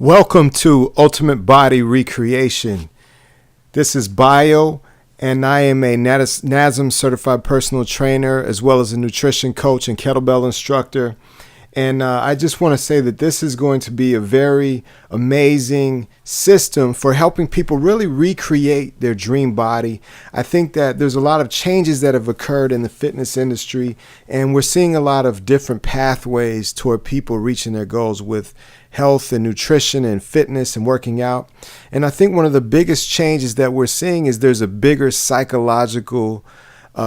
Welcome to Ultimate Body Recreation. This is Bio, and I am a NASM certified personal trainer as well as a nutrition coach and kettlebell instructor. And I just want to say that this is going to be a very amazing system for helping people really recreate their dream body. I think that there's a lot of changes that have occurred in the fitness industry, and we're seeing a lot of different pathways toward people reaching their goals with health and nutrition and fitness and working out. And I think one of the biggest changes that we're seeing is there's a bigger psychological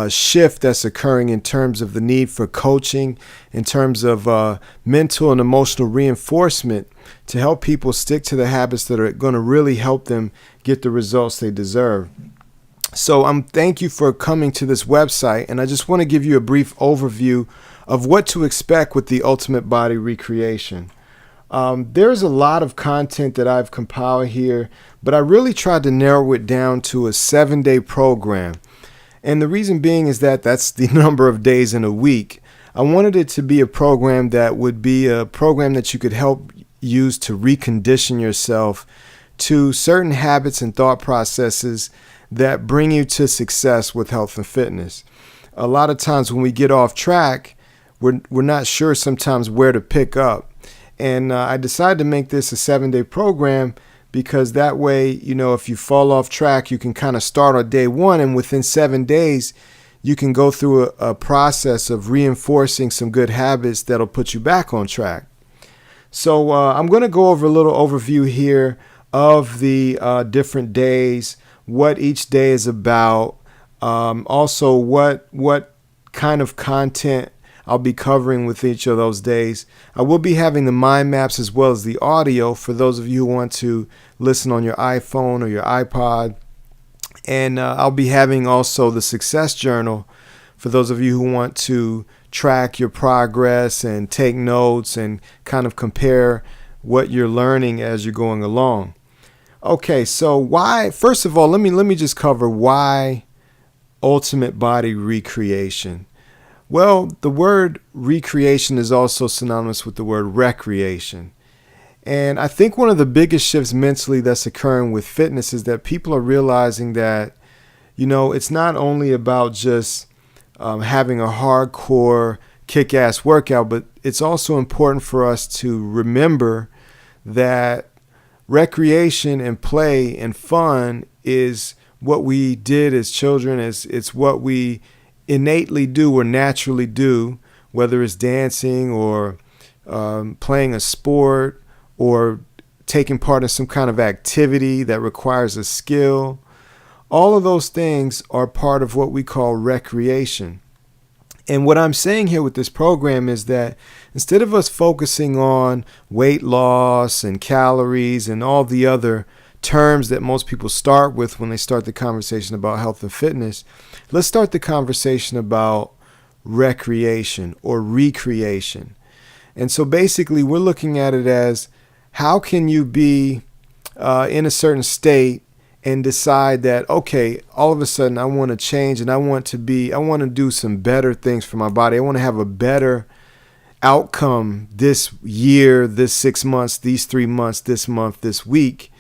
shift that's occurring in terms of the need for coaching, in terms of mental and emotional reinforcement to help people stick to the habits that are going to really help them get the results they deserve. So thank you for coming to this website, and I just want to give you a brief overview of what to expect with the Ultimate Body Recreation. There's a lot of content that I've compiled here, but I really tried to narrow it down to a 7-day program. And the reason being is that that's the number of days in a week. I wanted it to be a program that would be a program that you could help use to recondition yourself to certain habits and thought processes that bring you to success with health and fitness. A lot of times when we get off track, we're not sure sometimes where to pick up. And I decided to make this a 7-day program because that way, if you fall off track, you can kind of start on day one, and within 7 days, you can go through a process of reinforcing some good habits that'll put you back on track. So I'm going to go over a little overview here of the different days, what each day is about, also what kind of content I'll be covering with each of those days. I will be having the mind maps as well as the audio for those of you who want to listen on your iPhone or your iPod. And I'll be having also the success journal for those of you who want to track your progress and take notes and kind of compare what you're learning as you're going along. Okay, so why? First of all, let me just cover why Ultimate Body Recreation. Well, the word recreation is also synonymous with the word recreation. And I think one of the biggest shifts mentally that's occurring with fitness is that people are realizing that, it's not only about just having a hardcore kick-ass workout, but it's also important for us to remember that recreation and play and fun is what we did as children. It's what we innately do or naturally do, whether it's dancing or playing a sport or taking part in some kind of activity that requires a skill. All of those things are part of what we call recreation. And what I'm saying here with this program is that instead of us focusing on weight loss and calories and all the other terms that most people start with when they start the conversation about health and fitness, let's start the conversation about recreation or recreation. And so basically we're looking at it as how can you be in a certain state and decide that, okay, all of a sudden I want to change and I want to do some better things for my body. I want to have a better outcome this year, this 6 months, these 3 months, this month, this week.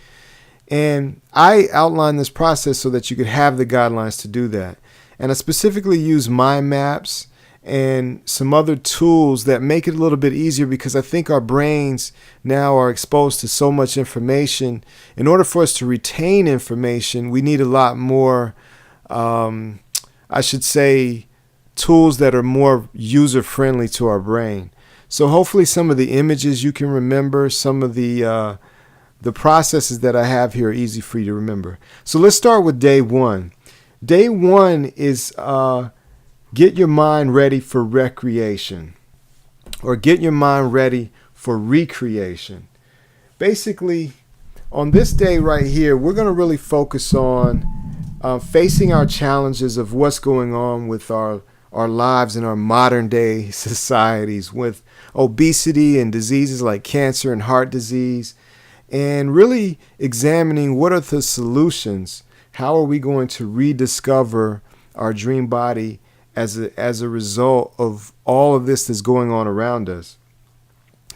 And I outlined this process so that you could have the guidelines to do that. And I specifically use mind maps and some other tools that make it a little bit easier because I think our brains now are exposed to so much information. In order for us to retain information, we need a lot more, tools that are more user-friendly to our brain. So hopefully some of the images you can remember, some of the processes that I have here are easy for you to remember. So let's start with day one. Day one is get your mind ready for recreation, or get your mind ready for recreation. Basically, on this day right here, we're going to really focus on facing our challenges of what's going on with our lives in our modern day societies with obesity and diseases like cancer and heart disease, and really examining what are the solutions. How are we going to rediscover our dream body as a result of all of this that's going on around us?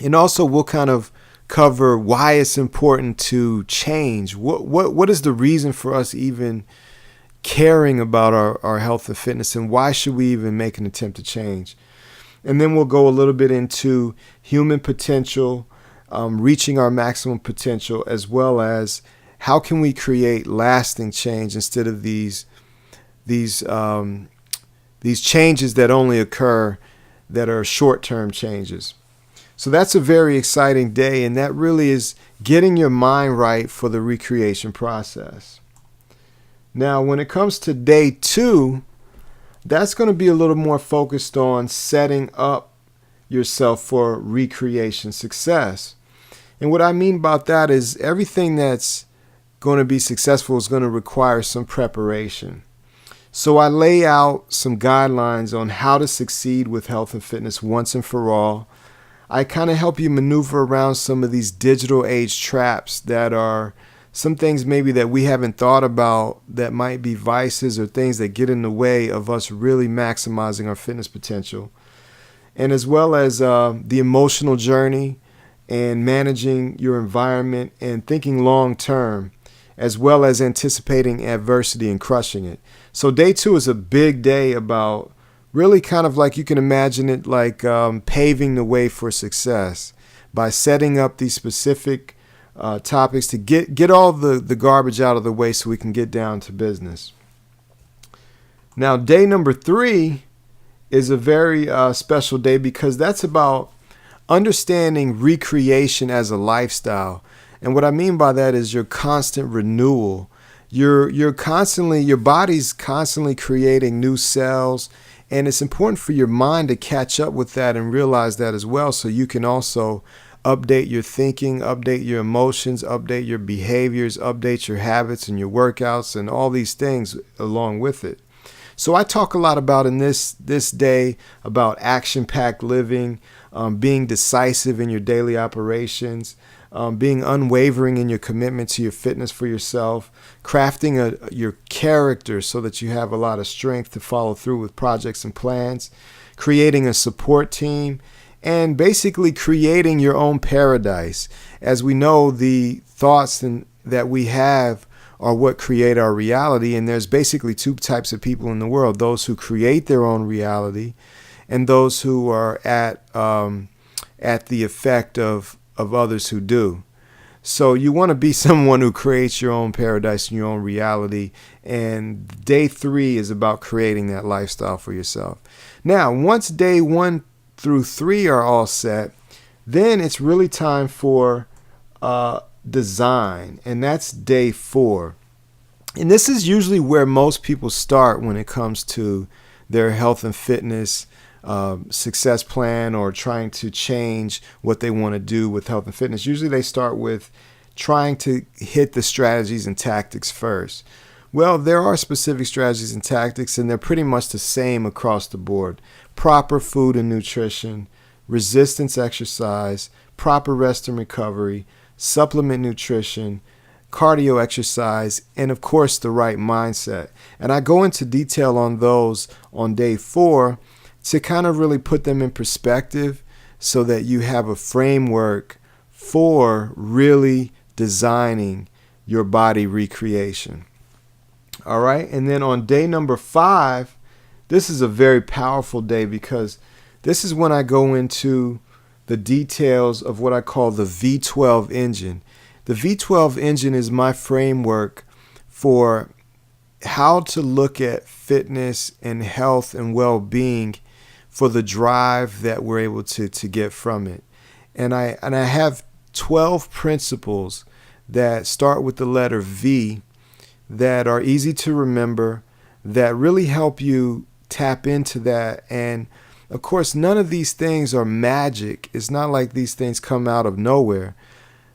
And also we'll kind of cover why it's important to change. What is the reason for us even caring about our health and fitness, and why should we even make an attempt to change? And then we'll go a little bit into human potential, reaching our maximum potential, as well as how can we create lasting change instead of these changes that only occur that are short-term changes. So that's a very exciting day, and that really is getting your mind right for the recreation process. Now, when it comes to day 2, that's going to be a little more focused on setting up yourself for recreation success. And what I mean about that is everything that's going to be successful is going to require some preparation. So I lay out some guidelines on how to succeed with health and fitness once and for all. I kind of help you maneuver around some of these digital age traps that are some things maybe that we haven't thought about that might be vices or things that get in the way of us really maximizing our fitness potential. And as well as the emotional journey and managing your environment and thinking long term, as well as anticipating adversity and crushing it. So day 2 is a big day about really kind of like you can imagine it like paving the way for success by setting up these specific topics to get all the garbage out of the way so we can get down to business. Now, day number 3 is a very special day because that's about understanding recreation as a lifestyle. And what I mean by that is your constant renewal. Your body's constantly creating new cells, and it's important for your mind to catch up with that and realize that as well, so you can also update your thinking, update your emotions, update your behaviors, update your habits and your workouts and all these things along with it. So I talk a lot about in this day about action-packed living, being decisive in your daily operations, being unwavering in your commitment to your fitness for yourself, crafting your character so that you have a lot of strength to follow through with projects and plans, creating a support team, and basically creating your own paradise. As we know, the thoughts that we have are what create our reality, and there's basically 2 types of people in the world: those who create their own reality and those who are at the effect of others who do. So you want to be someone who creates your own paradise and your own reality, and day 3 is about creating that lifestyle for yourself. Now, once day 1 through 3 are all set, then it's really time for design, and that's day 4. And this is usually where most people start when it comes to their health and fitness success plan or trying to change what they want to do with health and fitness. Usually they start with trying to hit the strategies and tactics first. Well, there are specific strategies and tactics, and they're pretty much the same across the board. Proper food and nutrition, resistance exercise, proper rest and recovery, supplement nutrition, cardio exercise, and of course the right mindset. And I go into detail on those on day 4 to kind of really put them in perspective so that you have a framework for really designing your body recreation. All right. And then on day number 5, this is a very powerful day because this is when I go into the details of what I call the V12 engine. The V12 engine is my framework for how to look at fitness and health and well-being for the drive that we're able to get from it. And I have 12 principles that start with the letter V that are easy to remember, that really help you tap into that. And of course, none of these things are magic. It's not like these things come out of nowhere.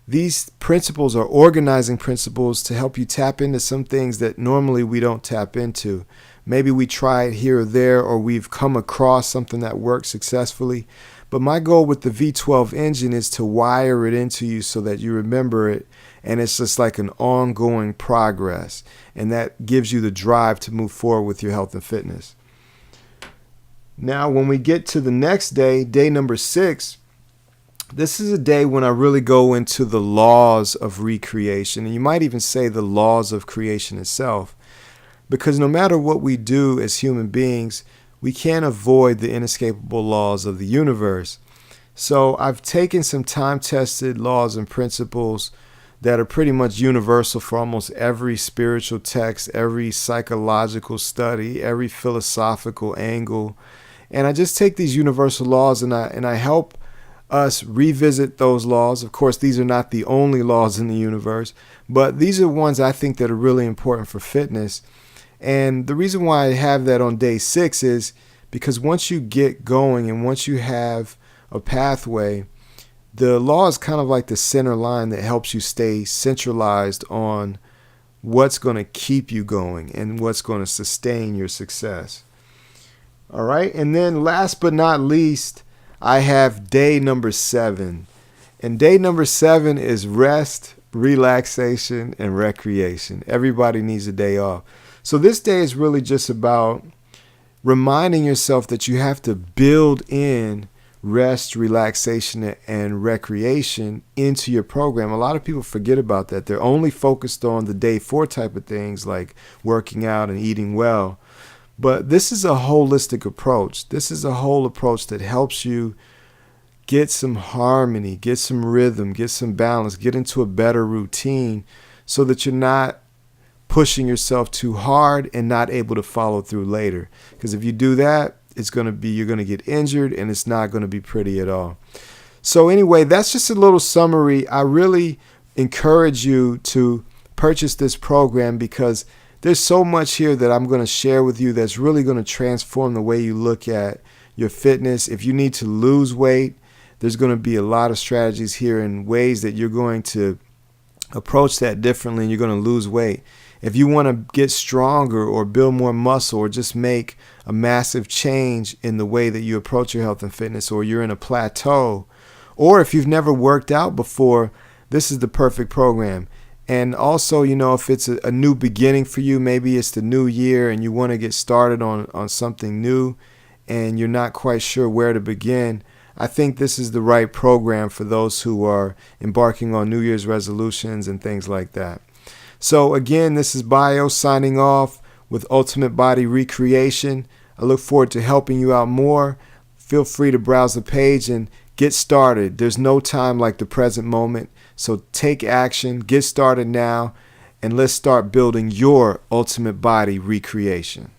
These principles are organizing principles to help you tap into some things that normally we don't tap into. Maybe we try it here or there, or we've come across something that works successfully. But my goal with the V12 engine is to wire it into you so that you remember it, and it's just like an ongoing progress. And that gives you the drive to move forward with your health and fitness. Now, when we get to the next day, day number 6, This is a day when I really go into the laws of recreation, and you might even say the laws of creation itself, because no matter what we do as human beings, we can't avoid the inescapable laws of the universe. So I've taken some time-tested laws and principles that are pretty much universal for almost every spiritual text, every psychological study, every philosophical angle. And I just take these universal laws and I help us revisit those laws. Of course, these are not the only laws in the universe, but these are ones I think that are really important for fitness. And the reason why I have that on day 6 is because once you get going and once you have a pathway, the law is kind of like the center line that helps you stay centralized on what's going to keep you going and what's going to sustain your success. All right. And then last but not least, I have day number 7. And day number 7 is rest, relaxation, and recreation. Everybody needs a day off. So this day is really just about reminding yourself that you have to build in rest, relaxation, and recreation into your program. A lot of people forget about that. They're only focused on the day 4 type of things like working out and eating well. But this is a holistic approach. This is a whole approach that helps you get some harmony, get some rhythm, get some balance, get into a better routine so that you're not pushing yourself too hard and not able to follow through later. Because if you do that, you're going to get injured and it's not going to be pretty at all. So anyway, that's just a little summary. I really encourage you to purchase this program because there's so much here that I'm going to share with you that's really going to transform the way you look at your fitness. If you need to lose weight, there's going to be a lot of strategies here and ways that you're going to approach that differently and you're going to lose weight. If you want to get stronger or build more muscle or just make a massive change in the way that you approach your health and fitness, or you're in a plateau, or if you've never worked out before, this is the perfect program. And also, if it's a new beginning for you, maybe it's the new year and you want to get started on something new and you're not quite sure where to begin, I think this is the right program for those who are embarking on New Year's resolutions and things like that. So again, this is Bio signing off with Ultimate Body Recreation. I look forward to helping you out more. Feel free to browse the page and get started. There's no time like the present moment. So take action, get started now, and let's start building your ultimate body recreation.